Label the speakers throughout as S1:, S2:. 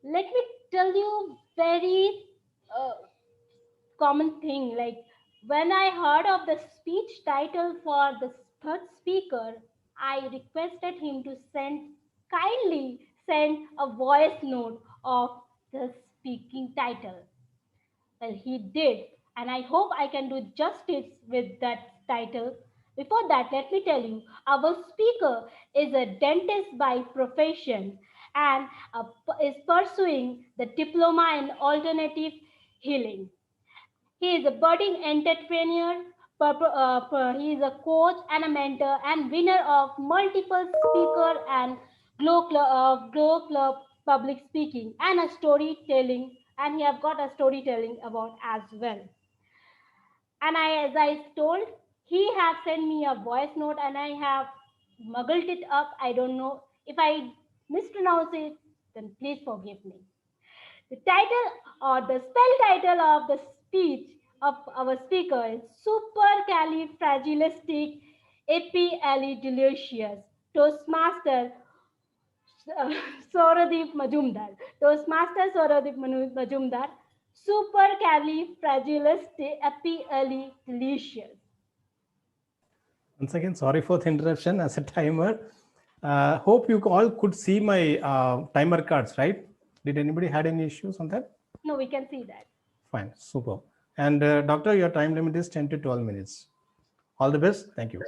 S1: Let me tell you very uh, common thing. Like when I heard of the speech title for the third speaker, I requested him to kindly send a voice note of the speaking title. Well, he did, and I hope I can do justice with that title. Before that, let me tell you, our speaker is a dentist by profession and is pursuing the diploma in alternative healing. He is a budding entrepreneur. He is a coach and a mentor and winner of multiple speaker and Glow Club public speaking and a storytelling. And he have got a storytelling about as well. And as I told, he have sent me a voice note and I have muggled it up. I don't know if I mispronounce it. Then please forgive me. The title or the spell title of the speech of our speaker is Supercalifragilisticexpialidocious. Toastmaster uh, Suryadeep Majumdar. Toastmaster Suryadeep Majumdar. Supercalifragilisticexpialidocious.
S2: Once again, sorry for the interruption as a timer. Hope you all could see my timer cards, right? Did anybody had any issues on that?
S1: No, we can see that.
S2: Fine, super. And doctor, your time limit is 10 to 12 minutes. All the best. Thank you.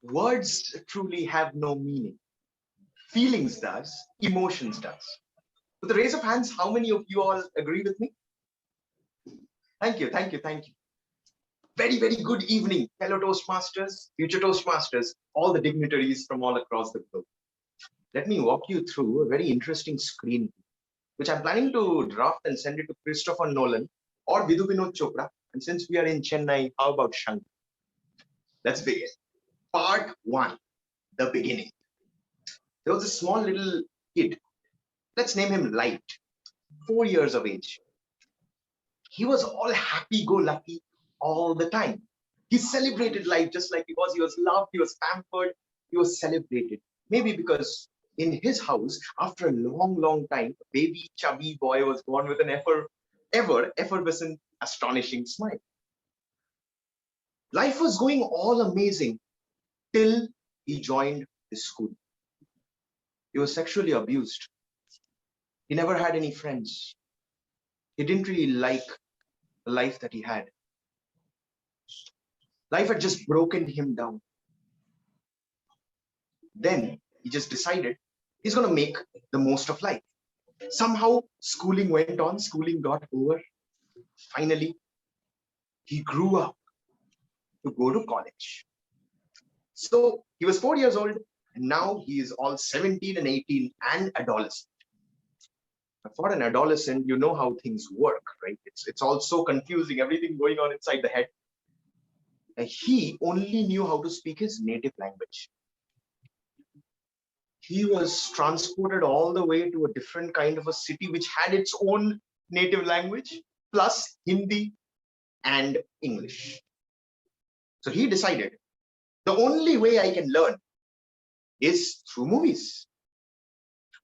S3: Words truly have no meaning. Feelings does, emotions does. With a raise of hands, how many of you all agree with me? Thank you, thank you, thank you. Very, very good evening, fellow Toastmasters, future Toastmasters, all the dignitaries from all across the globe. Let me walk you through a very interesting screen, which I'm planning to draft and send it to Christopher Nolan or Vidhu Vinod Chopra. And since we are in Chennai, how about Shankar? Let's begin. Part 1, the beginning. There was a small little kid. Let's name him Light, 4 years of age. He was all happy-go-lucky all the time. He celebrated life just like he was. He was loved, he was pampered, he was celebrated. Maybe because in his house, after a long, long time, a baby, chubby boy was born with an effervescent, astonishing smile. Life was going all amazing till he joined his school. He was sexually abused. He never had any friends. He didn't really like the life that he had. Life had just broken him down. Then he just decided he's going to make the most of life. Somehow schooling went on, schooling got over. Finally, he grew up to go to college. So he was 4 years old, and now he is all 17 and 18 and adolescent. For an adolescent, you know how things work, right? It's all so confusing, everything going on inside the head. And he only knew how to speak his native language. He was transported all the way to a different kind of a city which had its own native language, plus Hindi and English. So he decided the only way I can learn is through movies.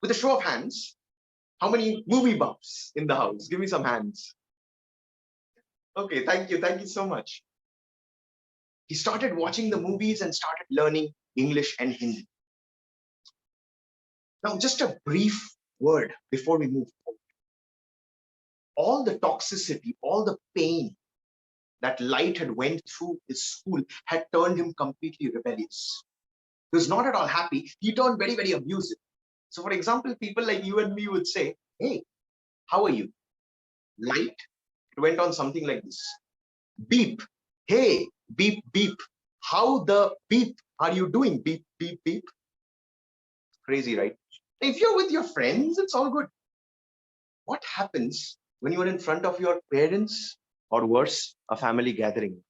S3: With a show of hands, how many movie buffs in the house? Give me some hands. Okay, thank you so much. He started watching the movies and started learning English and Hindi. Now, just a brief word before we move forward. All the toxicity, all the pain that Light had went through his school had turned him completely rebellious. He was not at all happy. He turned very, very abusive. So, for example, people like you and me would say, hey, how are you? Light, it went on something like this. Beep, hey, beep, beep. How the beep are you doing? Beep, beep, beep. Crazy, right? If you're with your friends, it's all good. What happens when you are in front of your parents or worse, a family gathering?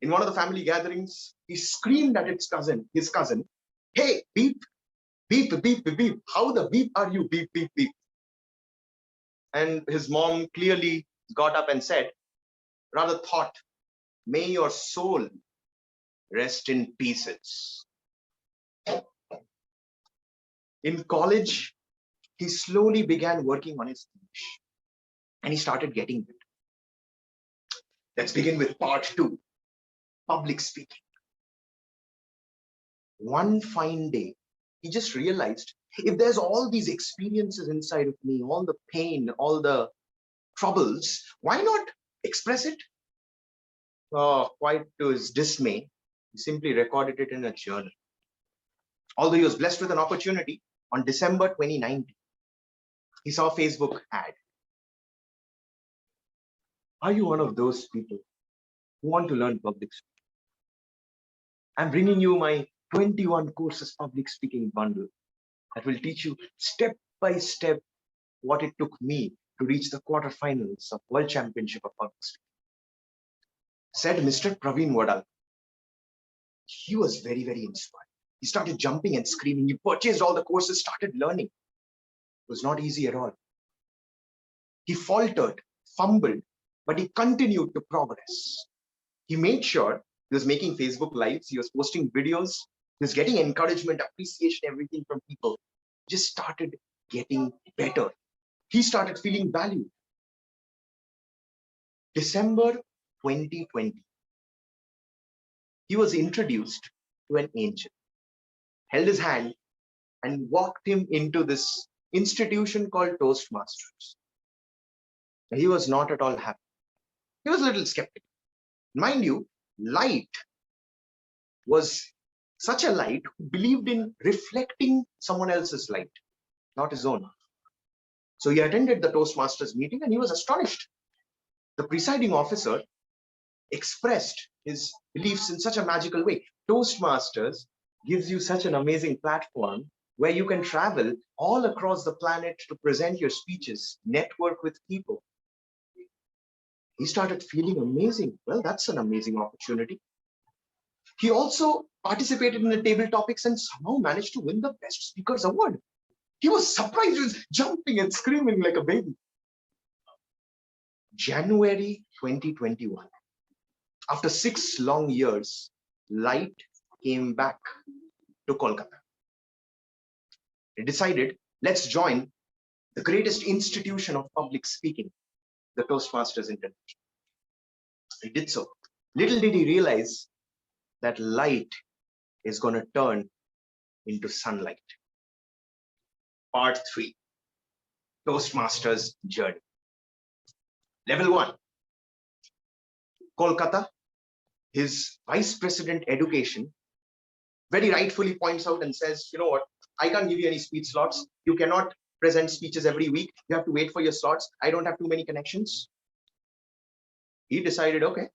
S3: In one of the family gatherings, he screamed at his cousin, hey, beep, beep, beep, beep, beep. How the beep are you? Beep, beep, beep. And his mom clearly got up and said, rather thought, may your soul rest in pieces. In college, he slowly began working on his English and he started getting good. Let's begin with part 2, public speaking. One fine day, he just realized, if there's all these experiences inside of me, all the pain, all the troubles, why not express it? Quite to his dismay, he simply recorded it in a journal. Although he was blessed with an opportunity, on December 2019, he saw a Facebook ad. Are you one of those people who want to learn public speaking? I'm bringing you my 21 courses public speaking bundle that will teach you step by step what it took me to reach the quarterfinals of World Championship of Public Speaking. Said Mr. Praveen Wadal. He was very, very inspired. He started jumping and screaming. He purchased all the courses, started learning. It was not easy at all. He faltered, fumbled, but he continued to progress. He made sure he was making Facebook Lives, he was posting videos, he was getting encouragement, appreciation, everything from people. Just started getting better. He started feeling valued. December 2020, he was introduced to an angel, held his hand and walked him into this institution called Toastmasters. He was not at all happy. He was a little skeptical. Mind you, light was such a light who believed in reflecting someone else's light, not his own. So he attended the Toastmasters meeting and he was astonished. The presiding officer expressed his beliefs in such a magical way. Toastmasters gives you such an amazing platform where you can travel all across the planet to present your speeches, network with people. He started feeling amazing. Well, that's an amazing opportunity. He also participated in the table topics and somehow managed to win the Best Speakers Award. He was surprised, he was jumping and screaming like a baby. January 2021. After 6 long years, Light came back to Kolkata. He decided, let's join the greatest institution of public speaking, the Toastmasters International. He did so. Little did he realize that light is going to turn into sunlight. Part 3, Toastmasters journey. Level 1, Kolkata. His Vice President Education very rightfully points out and says, you know what, I can't give you any speech slots. You cannot present speeches every week. You have to wait for your slots. I don't have too many connections. He decided, okay,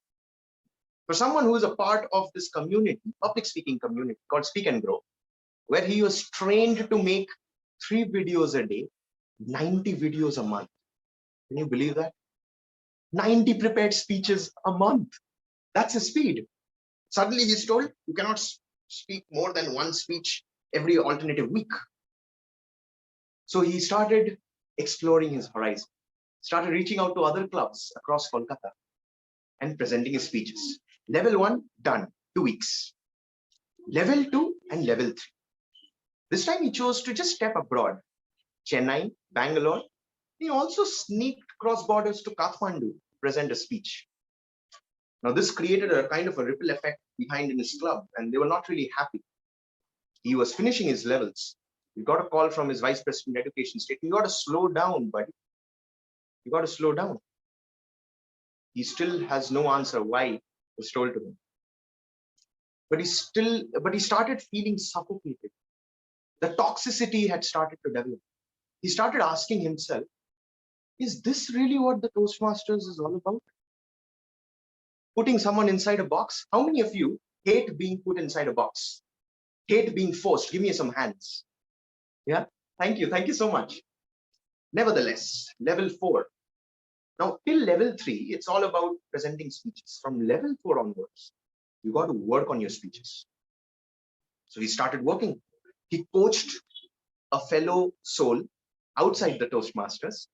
S3: for someone who is a part of this community, public speaking community called Speak and Grow, where he was trained to make 3 videos a day, 90 videos a month. Can you believe that? 90 prepared speeches a month. That's his speed. Suddenly he's told you cannot speak more than 1 speech every alternative week. So he started exploring his horizon, started reaching out to other clubs across Kolkata and presenting his speeches. Level 1 done, 2 weeks. Level 2 and level 3. This time he chose to just step abroad. Chennai, Bangalore. He also sneaked cross borders to Kathmandu to present a speech. Now this created a kind of a ripple effect behind in his club and they were not really happy. He was finishing his levels. He got a call from his Vice President Education stating, you got to slow down, buddy. You got to slow down. He still has no answer why it was told to him. But he started feeling suffocated. The toxicity had started to develop. He started asking himself, is this really what the Toastmasters is all about? Putting someone inside a box? How many of you hate being put inside a box? Hate being forced? Give me some hands. Yeah, thank you. Thank you so much. Nevertheless, level 4. Now, till level 3, it's all about presenting speeches. From level 4 onwards, you got to work on your speeches. So he started working. He coached a fellow soul outside the Toastmasters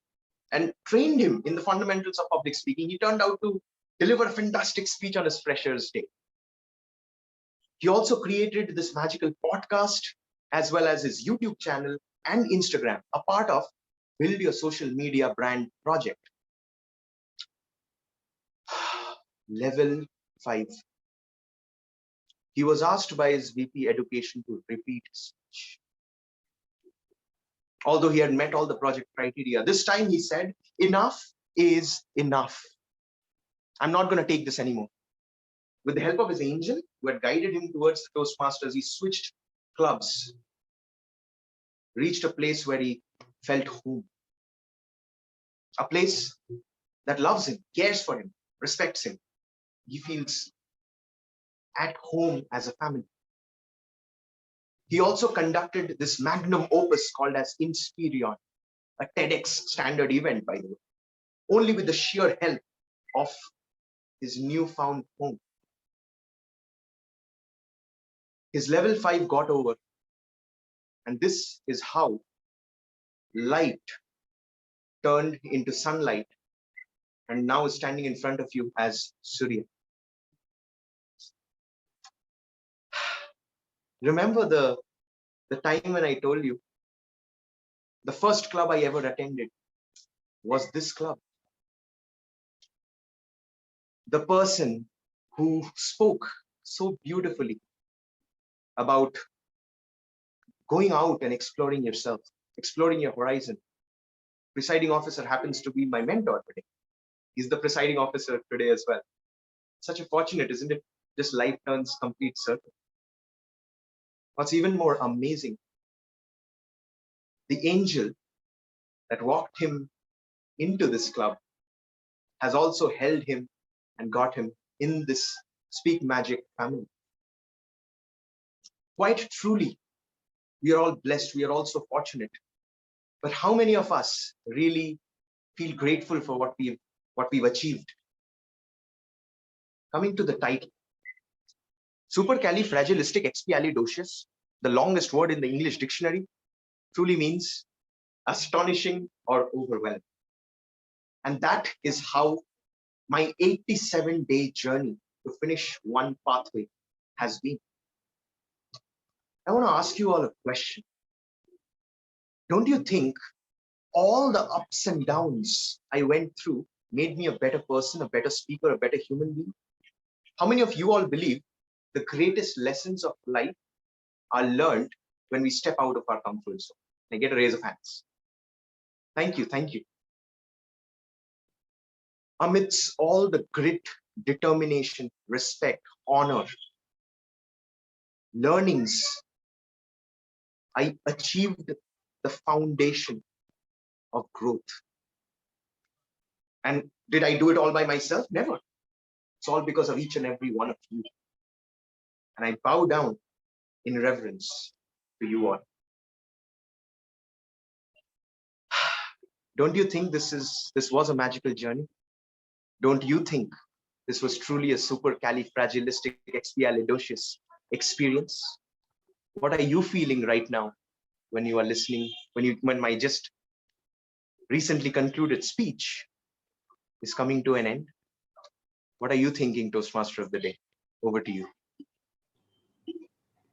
S3: and trained him in the fundamentals of public speaking. He turned out to deliver a fantastic speech on his Freshers' Day. He also created this magical podcast as well as his YouTube channel and Instagram, a part of Build Your Social Media Brand project. Level 5. He was asked by his VP Education to repeat his speech. Although he had met all the project criteria, this time he said, enough is enough. I'm not going to take this anymore. With the help of his angel, who had guided him towards the Toastmasters, he switched clubs, reached a place where he felt home. A place that loves him, cares for him, respects him. He feels at home as a family. He also conducted this magnum opus called as Inspirion, a TEDx standard event, by the way, only with the sheer help of his newfound home. His level 5 got over, and this is how light turned into sunlight and now is standing in front of you as Surya. Remember the time when I told you the first club I ever attended was this club. The person who spoke so beautifully about going out and exploring yourself, exploring your horizon. Presiding officer happens to be my mentor today. He's the presiding officer today as well. Such a fortunate, isn't it? Just life turns complete circle. What's even more amazing, the angel that walked him into this club has also held him and got him in this Speak Magic family. Quite truly, we are all blessed. We are also fortunate. But how many of us really feel grateful for what we've achieved? Coming to the title, Supercalifragilisticexpialidocious, the longest word in the English dictionary, truly means astonishing or overwhelming. And that is how my 87-day journey to finish one pathway has been. I want to ask you all a question. Don't you think all the ups and downs I went through made me a better person, a better speaker, a better human being? How many of you all believe the greatest lessons of life are learned when we step out of our comfort zone? I get a raise of hands. Thank you, thank you. Amidst all the grit, determination, respect, honor, learnings, I achieved the foundation of growth. And did I do it all by myself? Never. It's all because of each and every one of you. And I bow down in reverence to you all. Don't you think this was a magical journey? Don't you think this was truly a supercalifragilisticexpialidocious experience? What are you feeling right now when you are listening, when my just recently concluded speech is coming to an end? What are you thinking, Toastmaster of the day? Over to you.